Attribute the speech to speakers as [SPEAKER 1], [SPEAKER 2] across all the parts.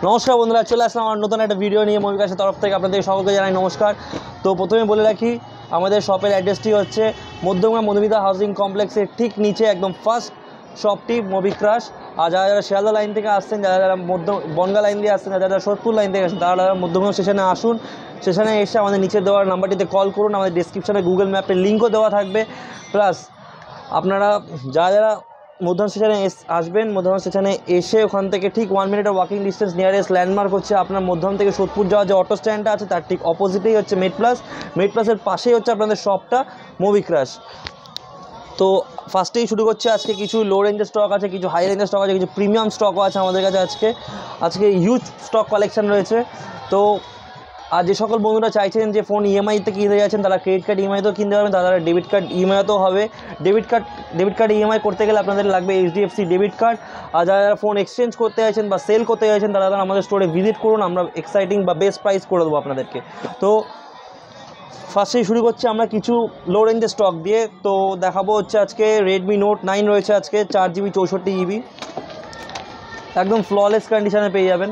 [SPEAKER 1] নমস্কার বন্ধুরা, চলে আসলাম আমার নতুন একটা ভিডিও নিয়ে মবিকাশের তরফ থেকে। আপনাদের সকলকে জানাই নমস্কার। তো প্রথমে বলে রাখি, আমাদের শপের অ্যাড্রেসটি হচ্ছে মধ্যমগ্রাম মধুমিতা হাউজিং কমপ্লেক্সের ঠিক নিচে একদম ফার্স্ট শপটি মবিক্রাশ। আর যারা যারা শিয়ালদা লাইন থেকে আসছেন, যারা যারা বনগা লাইন দিয়ে আসছেন, যারা যারা সোদপুর লাইন থেকে আসছেন, তারা মধ্যমগ্রাম স্টেশনে আসুন। স্টেশনে এসে আমাদের নিচে দেওয়ার নাম্বারটিতে কল করুন। আমাদের ডিসক্রিপশনে গুগল ম্যাপের লিঙ্কও দেওয়া থাকবে। প্লাস আপনারা যারা যারা মধ্যম স্টেশনে আসবেন, মধ্যম স্টেশনে এসে ওখান থেকে ঠিক 1 মিনিটের ওয়াকিং ডিস্টেন্স নিয়ারেস্ট ল্যান্ডমার্ক হচ্ছে আপনার মধ্যম থেকে সোদপুর যাওয়ার যে অটো স্ট্যান্ডটা আছে তার ঠিক অপোজিটেই হচ্ছে মেড প্লাসের পাশেই হচ্ছে আপনাদের শপটা মবিক্রাশ। তো ফার্স্টেই শুরু করছে। আজকে কিছু লো রেঞ্জের স্টক আছে, কিছু হাই রেঞ্জের স্টক আছে, কিছু প্রিমিয়াম স্টকও আছে আমাদের কাছে। আজকে হিউজ স্টক কালেকশন রয়েছে। তো আর যে সকল বন্ধুরা চাইছেন যে ফোন ইএমআইতে কিনতে যাচ্ছেন, তারা ক্রেডিট কার্ড ইএমআইতেও কিনতে পারবেন, তারা ডেবিট কার্ড ইএমআইতেও হবে। ডেবিট কার্ড ইএমআই করতে গেলে আপনাদের লাগবে এইচডিএফসি ডেবিট কার্ড। আর যারা যারা ফোন এক্সচেঞ্জ করতে চাইছেন বা সেল করতে চাইছেন, তারা আমাদের স্টোরে ভিজিট করুন, আমরা এক্সাইটিং বা বেস্ট প্রাইস করে দেবো আপনাদেরকে। তো ফার্স্টেই শুরু করছি আমরা কিছু লো রেঞ্জের স্টক দিয়ে। তো দেখাবো হচ্ছে আজকে রেডমি নোট 9 রয়েছে আজকে 4GB 64GB, একদম ফ্ললেস কন্ডিশনে পেয়ে যাবেন,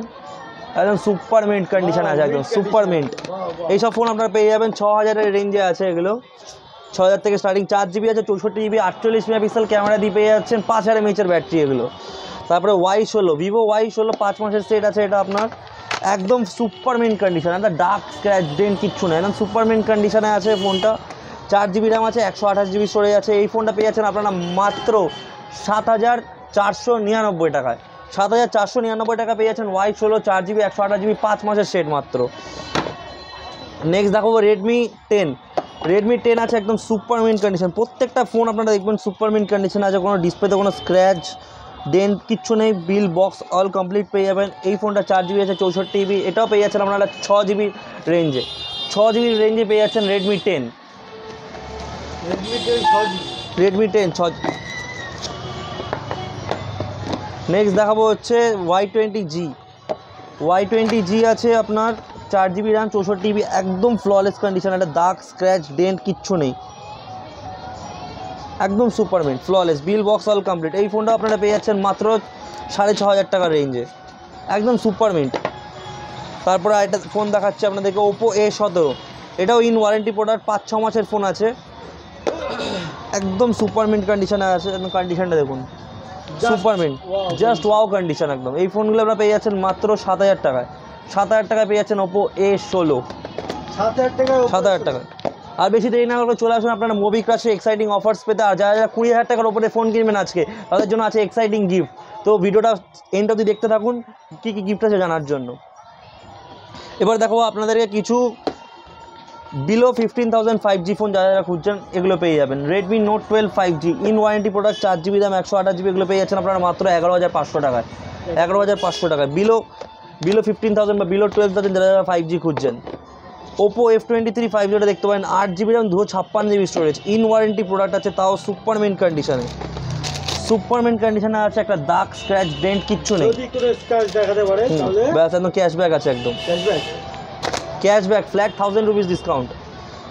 [SPEAKER 1] একদম সুপার মিন্ট কন্ডিশন আছে, একদম সুপার মিন্ট। এইসব ফোন আপনারা পেয়ে যাবেন 6000-এর রেঞ্জে আছে এগুলো। 6000 থেকে স্টার্টিং। 4GB আছে, 64GB, 48 মেগাপিক্সেল ক্যামেরা দিয়ে পেয়ে যাচ্ছেন, 5000 mAh ব্যাটারি এগুলো। তারপরে Y16, ভিভো Y16 5 মাসের সেট আছে, এটা আপনার একদম সুপার মিন্ট কন্ডিশন, একটা ডার্ক স্ক্র্যাচ ডেন্ট কিচ্ছু নেই, একদম সুপার মিন্ট কন্ডিশনে আছে ফোনটা। 4GB র্যাম আছে, 128GB স্টোরেজ আছে। এই ফোনটা পেয়ে যাচ্ছেন আপনারা মাত্র 7499 টাকায়। 7499 টাকা পেয়ে যাচ্ছেন Y16 4GB 128GB 5 মাসের সেট মাত্র। নেক্সট দেখাবো রেডমি 10 আছে, একদম সুপার মিন্ট কন্ডিশন। প্রত্যেকটা ফোন আপনারা দেখবেন সুপার মিন্ট কন্ডিশন আছে, কোনো ডিসপ্লেতে কোনো স্ক্র্যাচ ডেন্ট কিচ্ছু নেই, বিল বক্স অল কমপ্লিট পেয়ে যাবেন। এই ফোনটা 4GB আছে, 64GB, এটাও পেয়ে যাচ্ছেন আপনারা 6GB রেঞ্জে। 6GB রেঞ্জে পেয়ে যাচ্ছেন রেডমি 10 6GB। নেক্সট দেখাবো হচ্ছে Y20G আছে আপনার 4GB র্যাম 64GB, একদম ফ্ললেস কন্ডিশন, একটা দাগ স্ক্র্যাচ ডেন্ট কিচ্ছু নেই, একদম সুপার মিন্ট ফ্ললেস, বিল বক্স অল কমপ্লিট। এই ফোনটা আপনারা পেয়ে যাচ্ছেন মাত্র 6500 টাকার রেঞ্জে, একদম সুপার মিন্ট। তারপরে একটা ফোন দেখাচ্ছে আপনাদেরকে, ওপো A17, এটাও ইন ওয়ারেন্টি প্রোডাক্ট, 5-6 মাসের ফোন আছে, একদম সুপার মিন্ট কন্ডিশনে আছে। একদম কন্ডিশনটা দেখুন, super mint, just wow condition একদম। এই ফোনগুলো আপনারা পেয়ে যাচ্ছেন মাত্র 7000 টাকায়। 7000 টাকায় পেয়ে যাচ্ছেন ওপো A16, 7000 টাকায়। আর বেশি দেরি না করে চলে আসুন আপনারা মবিক্রাশে এক্সাইটিং অফার্স পেতে। আর যারা যারা 20000 টাকার ওপরে ফোন কিনবেন আজকে, তাদের জন্য আছে এক্সাইটিং গিফট। তো ভিডিওটা এন্ড অবধি দেখতে থাকুন কী কী গিফট আছে জানার জন্য। এবার দেখো আপনাদেরকে কিছু বিলো 15,000 5G ফোন যারা যারা খুঁজছেন, এগুলো পেয়ে যাবেন। Redmi note 12 5G in warranty product, 4GB RAM 128GB, এগুলো পেয়ে যাচ্ছেন আপনারা মাত্র 11,500 টাকায়। 11,500 টাকায় বিলো 15,000 বা বিলো 12,000 যারা যারা 5G খুঁজছেন। ওপো F23 5G দেখতে পারেন, 8GB RAM 256GB storage, in warranty product আছে, তাও সুপার মিন্ট কন্ডিশনে আছে, একটা দাগ স্ক্র্যাচ ডেন্ট কিচ্ছু নেই, ব্যাস একদম ক্যাশব্যাক আছে, একদম ক্যাশব্যাক ফ্ল্যাট 1000 রুপিস ডিসকাউন্ট।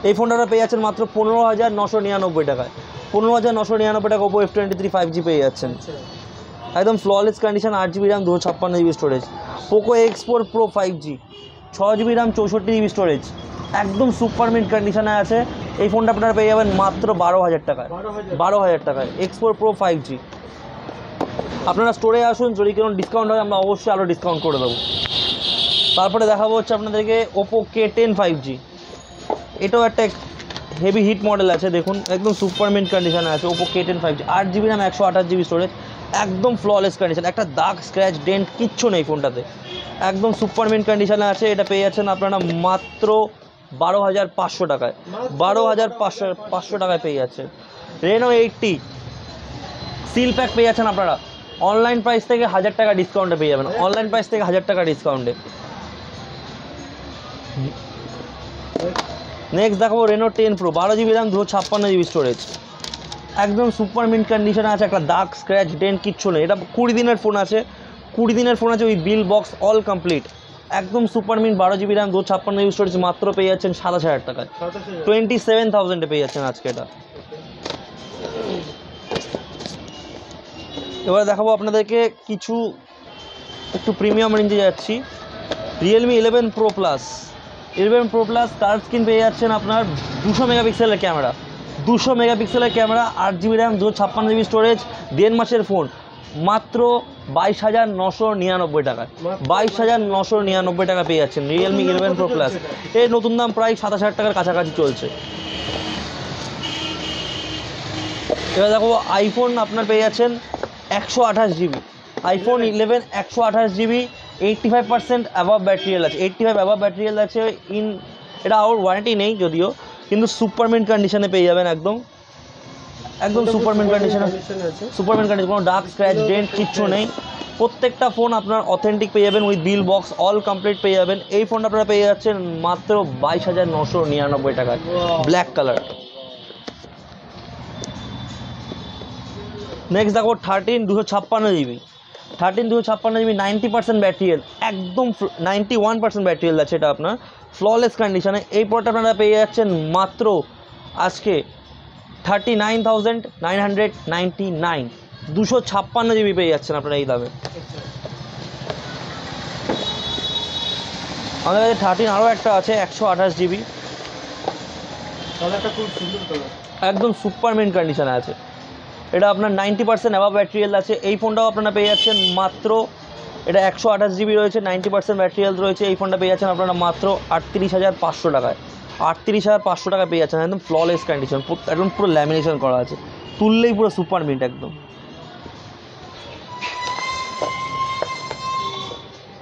[SPEAKER 1] এই ফোনটা পেয়ে যাচ্ছেন মাত্র 15,999 টাকায়। 15,999 টাকা ওপো F23 5G পেয়ে যাচ্ছেন, একদম flawless condition, 8GB RAM 256GB storage. Poco X4 Pro 5G 6GB RAM 64GB storage, একদম সুপার মিন্ট কন্ডিশনে আছে। এই ফোনটা আপনারা পেয়ে যাবেন মাত্র 12,000 টাকায়। 12,000 টাকায় X4 Pro 5G। আপনারা স্টোরে আসুন, যদি কোনো ডিসকাউন্ট হয় আমরা অবশ্যই আরও ডিসকাউন্ট করে দেবো। তারপরে দেখাবো হচ্ছে আপনাদেরকে ওপো K10 5G, এটাও একটা হেভি হিট মডেল আছে, দেখুন একদম সুপার মিন্ট কন্ডিশনে আছে Oppo K10 5G, 8GB RAM 128GB storage, একদম ফ্ললেস কন্ডিশন, একটা দাগ স্ক্র্যাচ ডেন্ট কিচ্ছু নেই ফোনটাতে, একদম সুপার মিন্ট কন্ডিশনে আছে। এটা পেয়ে যাচ্ছেন আপনারা মাত্র 12,500 টাকায়। 12,500 টাকায় পেয়ে যাচ্ছেন। Reno 80 সিল প্যাক পেয়ে যাচ্ছেন আপনারা অনলাইন প্রাইস থেকে 1000 টাকা ডিসকাউন্টে পেয়ে যাবেন, অনলাইন প্রাইস থেকে 1000 টাকা ডিসকাউন্টে। নেক্সট দেখাবো Reno 10 Pro 12GB RAM 256GB storage, একদম সুপার মিন্ট কন্ডিশনে আছে, একটা দাগ স্ক্র্যাচ ডেন্ট কিচ্ছু নেই। এটা 20 দিনের ফোন আছে, 20 দিনের ফোন আছে, with bill box all complete, একদম super mint 12GB RAM 256GB storage, মাত্র পেয়ে যাচ্ছেন 27,000 টাকায়। 27,000 পেয়ে যাচ্ছেন আজকে এটা। এবার দেখাবো আপনাদেরকে কিছু একটু প্রিমিয়াম রেঞ্জে যাচ্ছি, Realme 11 Pro Plus। 11 Pro Plus touch screen পেয়ে যাচ্ছেন আপনার 200 মেগাপিক্সেলের ক্যামেরা, 200 মেগাপিক্সেলের camera, 8GB RAM, 256GB storage, 1.5 মাসের ফোন, মাত্র 22,999 টাকায়। 22,999 টাকা পেয়ে যাচ্ছেন রিয়েলমি 11 Pro Plus। এর নতুন দাম প্রায় 27,000 টাকার কাছাকাছি চলছে। এবার দেখো আইফোন আপনার পেয়ে যাচ্ছেন 128GB, আইফোন 11 128GB, 85% অ্যাভাব ব্যাটারিয়াল আছে, 85 অ্যাভাব ব্যাটারিয়াল আছে। এটা আউট ওয়ারেন্টি নেই যদিও, কিন্তু সুপারমিন্ট কন্ডিশনে পেয়ে যাবেন, একদম সুপারমিন্ট কন্ডিশনে, সুপারমিন্ট কন্ডিশন, কোনো ডার্ক স্ক্র্যাচ ডেন্ট কিচ্ছু নেই। প্রত্যেকটা ফোন আপনার অথেন্টিক পেয়ে যাবেন, with bill box all complete পেয়ে যাবেন। এই ফোনটা আপনারা পেয়ে যাচ্ছেন মাত্র 22,999 টাকায়, ব্ল্যাক কালার। নেক্সট দেখো 13 256GB, 13 256GB, 90% ব্যাটারিয়াল, একদম 91% ব্যাটারিয়াল আছে এটা আপনার, ফ্ললেস কন্ডিশনে। এই প্রোডাক্ট আপনারা পেয়ে যাচ্ছেন মাত্র আজকে 39,999, 256GB পেয়ে যাচ্ছেন আপনারা এই দামে। আমাদের কাছে 13 আরও একটা আছে 128GB, একদম সুপারমিন্ট কন্ডিশনে আছে। এটা আপনার 90% অ্যাভাব ব্যাটারিয়াল আছে। এই ফোনটাও আপনারা পেয়ে যাচ্ছেন মাত্র, এটা 128GB রয়েছে, 90% ব্যাটারিয়াল রয়েছে। এই ফোনটা পেয়ে যাচ্ছেন আপনারা মাত্র 38,500 টাকায়, 38,500 টাকা পেয়ে যাচ্ছেন, একদম ফ্ললেস কন্ডিশন, একদম পুরো ল্যামিনেশন করা আছে, তুললেই পুরো সুপারমিন্ট একদম।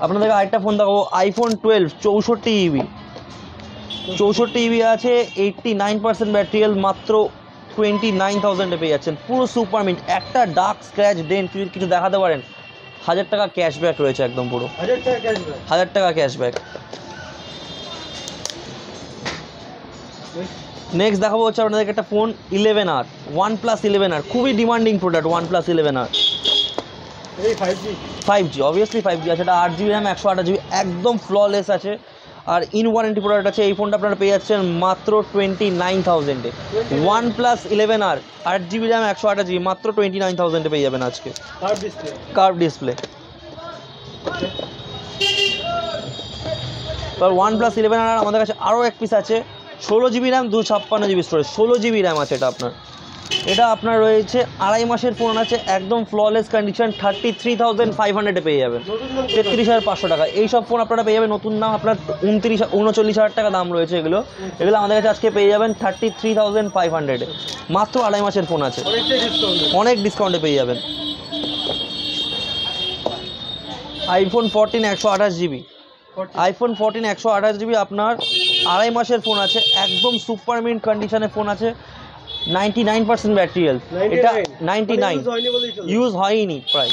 [SPEAKER 1] আপনাদেরকে আরেকটা ফোন দেখাবো, আইফোন 12 64GB, 64GB আছে, 89% ব্যাটারিয়াল, মাত্র 29,000 পেয়ে যাচ্ছেন, পুরো সুপারমিন্ট। একটা ডার্ক স্ক্র্যাচ ডেন্ট কিছু দেখাতে পারেন, 1000 টাকা ক্যাশব্যাক রয়েছে, একদম পুরো 1000 টাকা ক্যাশব্যাক। নেক্সট দেখাবো হচ্ছে আপনাদেরকে একটা ফোন 11R, OnePlus 11R, খুবই demanding product OnePlus 11R। 5G obviously 5G আছে, এটা 8GB র্যাম, 128GB, একদম ফ্ললেস আছে, আর ইন ওয়ারেন্টি প্রোডাক্ট আছে। এই ফোনটা আপনারা পেয়ে যাচ্ছেন মাত্র 29,000-এ। OnePlus 11R, 8GB RAM, 128GB, মাত্র 29,000-এ পেয়ে যাবেন আজকে, কার্ভ ডিসপ্লে। এবার OnePlus 11R আমাদের কাছে আরও এক পিস আছে, 16GB RAM, 256GB storage, 16GB RAM আছে এটা আপনার রয়েছে, 2.5 মাসের ফোন আছে, একদম ফ্ললেস কন্ডিশন, 33,500-এ পেয়ে যাবেন, 33,500 টাকা। এইসব ফোন আপনারা পেয়ে যাবেন, নতুন দাম আপনার 39,000 টাকা দাম রয়েছে। এগুলো আমাদের কাছে আজকে পেয়ে যাবেন 33,500-এ, মাত্র 2.5 মাসের ফোন আছে, অনেক ডিসকাউন্টে পেয়ে যাবেন। আইফোন 14 128GB, আইফোন 14 128GB আপনার 2.5 মাসের ফোন আছে, একদম সুপারমিন্ট কন্ডিশনে ফোন আছে, 99% ব্যাটারিয়াল, এটা 99 ইউজ হয়নি প্রায়,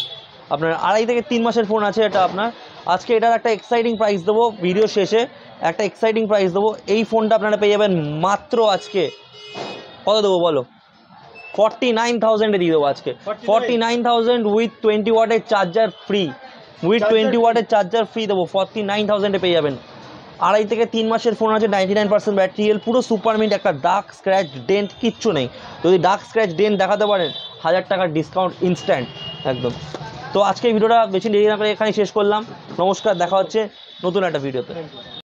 [SPEAKER 1] আপনার 2.5 থেকে 3 মাসের ফোন আছে এটা আপনার। আজকে এটার একটা এক্সাইটিং প্রাইস দেবো, ভিডিও শেষে একটা এক্সাইটিং প্রাইস দেবো। এই ফোনটা আপনারা পেয়ে যাবেন মাত্র আজকে কত দেবো বলো, 49,000-এ দিয়ে দেবো আজকে, 49,000 উইথ 20 ওয়াটের চার্জার ফ্রি, দেবো, 49,000-এ পেয়ে যাবেন। 2.5 থেকে 3 মাসের ফোন আছে, 99% ব্যাটারিয়াল, পুরো সুপারমিন্ট, একটা ডার্ক স্ক্র্যাচ ডেন্ট কিচ্ছু নেই। যদি ডার্ক স্ক্র্যাচ ডেন্ট দেখাতে পারেন, 1000 টাকার ডিসকাউন্ট ইনস্ট্যান্ট একদম। তো আজকে ভিডিওটা বেশি দেরি না করে এখানেই শেষ করলাম। নমস্কার, দেখা হচ্ছে নতুন একটা ভিডিওতে।